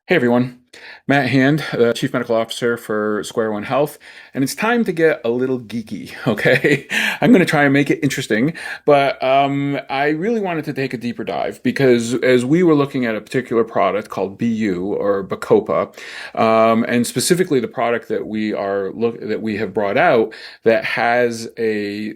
Hey everyone, Matt Hand, the Chief Medical Officer for Square One Health, and it's time to get a little geeky, okay? I'm going to try and make it interesting, but I really wanted to take a deeper dive because as we were looking at a particular product called BU or Bacopa, and specifically the product that that we have brought out that has a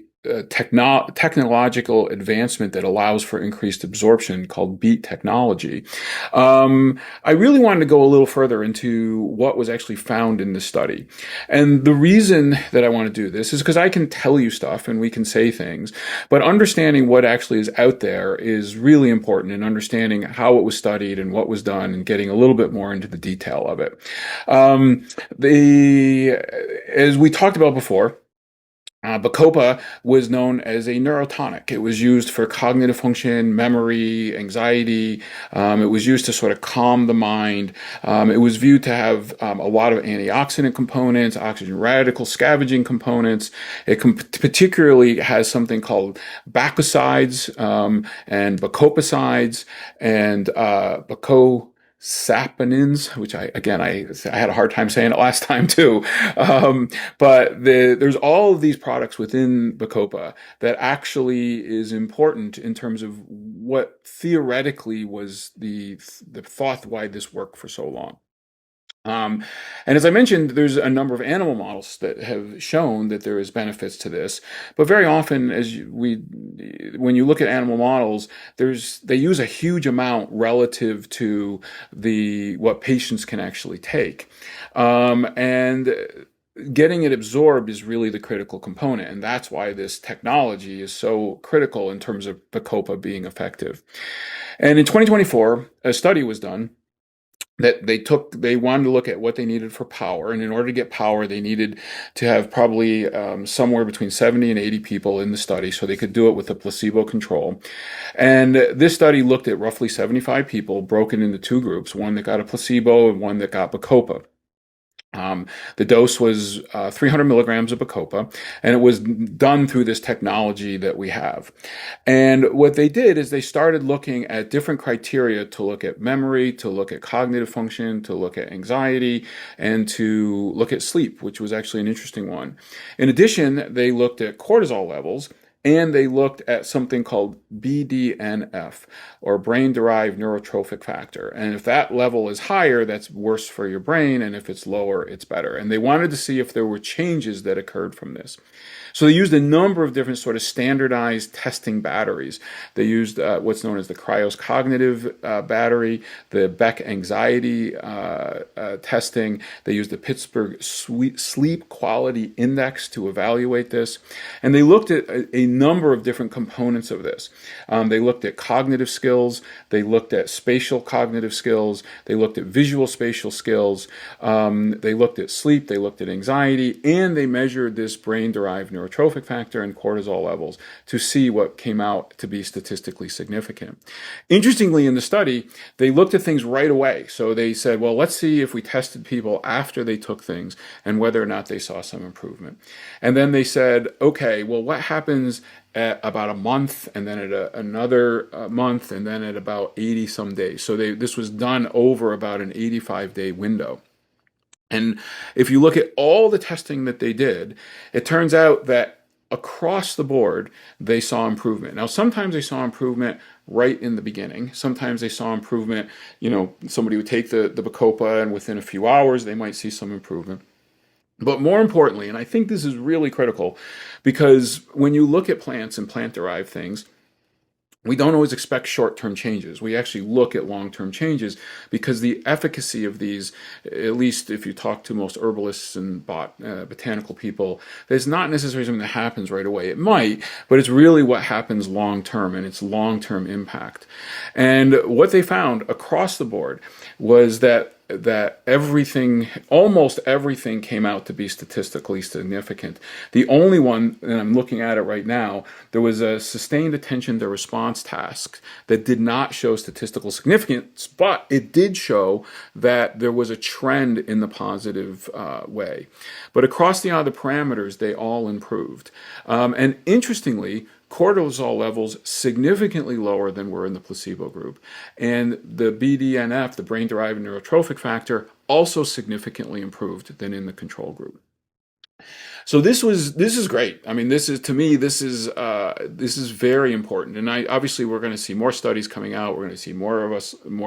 technological advancement that allows for increased absorption called BEAT technology. I really wanted to go a little further into what was actually found in this study. And the reason that I want to do this is because I can tell you stuff and we can say things, but understanding what actually is out there is really important in understanding how it was studied and what was done and getting a little bit more into the detail of it. As we talked about before, Bacopa was known as a neurotonic. It was used for cognitive function, memory, anxiety. It was used to sort of calm the mind. It was viewed to have a lot of antioxidant components, oxygen radical scavenging components. It particularly has something called bacosides and bacoposides and saponins, which I had a hard time saying it last time too. But there's all of these products within Bacopa that actually is important in terms of what theoretically was the thought why this worked for so long. And as I mentioned, there's a number of animal models that have shown that there is benefits to this. But very often, when you look at animal models, they use a huge amount relative to what patients can actually take. And getting it absorbed is really the critical component, and that's why this technology is so critical in terms of Bacopa being effective. And in 2024, a study was done that they wanted to look at what they needed for power, and in order to get power they needed to have probably somewhere between 70 and 80 people in the study so they could do it with a placebo control. And this study looked at roughly 75 people broken into two groups, one that got a placebo and one that got Bacopa. The dose was 300 milligrams of Bacopa, and it was done through this technology that we have. And what they did is they started looking at different criteria to look at memory, to look at cognitive function, to look at anxiety, and to look at sleep, which was actually an interesting one. In addition, they looked at cortisol levels, and they looked at something called BDNF, or brain-derived neurotrophic factor. And if that level is higher, that's worse for your brain, and if it's lower, it's better. And they wanted to see if there were changes that occurred from this. So they used a number of different sort of standardized testing batteries. They used what's known as the Cryos cognitive battery, the Beck anxiety testing. They used the Pittsburgh sleep quality index to evaluate this. And they looked at a number of different components of this. They looked at cognitive skills. They looked at spatial cognitive skills. They looked at visual spatial skills. They looked at sleep. They looked at anxiety. And they measured this brain-derived neurotrophic factor and cortisol levels to see what came out to be statistically significant. Interestingly, in the study, they looked at things right away. So they said, well, let's see if we tested people after they took things and whether or not they saw some improvement. And then they said, okay, well, what happens at about a month, and then at another month, and then at about 80 some days. So this was done over about an 85-day window. And if you look at all the testing that they did, it turns out that across the board, they saw improvement. Now, sometimes they saw improvement right in the beginning. Sometimes they saw improvement, somebody would take the Bacopa and within a few hours, they might see some improvement. But more importantly, and I think this is really critical, because when you look at plants and plant-derived things, we don't always expect short-term changes. We actually look at long-term changes because the efficacy of these, at least if you talk to most herbalists and botanical people, it's not necessarily something that happens right away. It might, but it's really what happens long-term and its long-term impact. And what they found across the board was that almost everything came out to be statistically significant. The only one, and I'm looking at it right now, there was a sustained attention to response task that did not show statistical significance, but it did show that there was a trend in the positive way. But across the other parameters, they all improved. And interestingly, cortisol levels significantly lower than were in the placebo group. And the BDNF, the brain-derived neurotrophic factor, also significantly improved than in the control group. So this is great. I mean, this is to me this is very important. And I obviously we're going to see more studies coming out. We're going to see more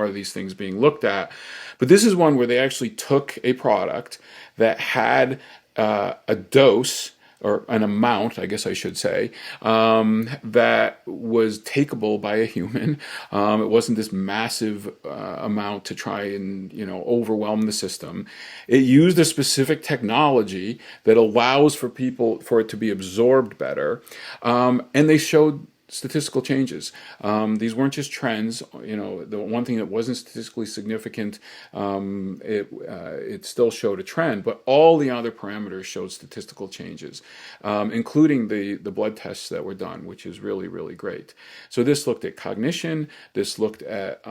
of these things being looked at. But this is one where they actually took a product that had a dose or an amount, I guess I should say, that was takeable by a human. It wasn't this massive amount to try and overwhelm the system. It used a specific technology that allows for it to be absorbed better, and they showed statistical changes. These weren't just trends. The one thing that wasn't statistically significant, it still showed a trend, but all the other parameters showed statistical changes, including the blood tests that were done, which is really, really great. So this looked at cognition. This looked at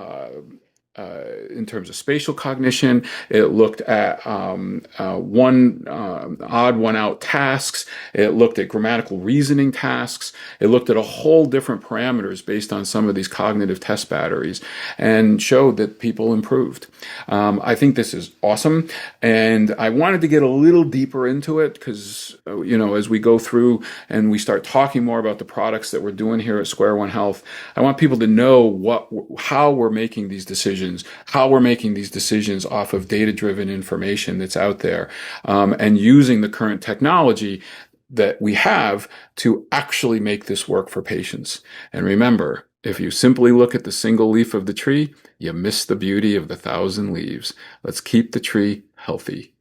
in terms of spatial cognition. It looked at one odd, one out tasks. It looked at grammatical reasoning tasks. It looked at a whole different parameters based on some of these cognitive test batteries and showed that people improved. I think this is awesome. And I wanted to get a little deeper into it because, as we go through and we start talking more about the products that we're doing here at Square One Health, I want people to know how we're making these decisions, how we're making these decisions off of data-driven information that's out there, and using the current technology that we have to actually make this work for patients. And remember, if you simply look at the single leaf of the tree, you miss the beauty of the thousand leaves. Let's keep the tree healthy.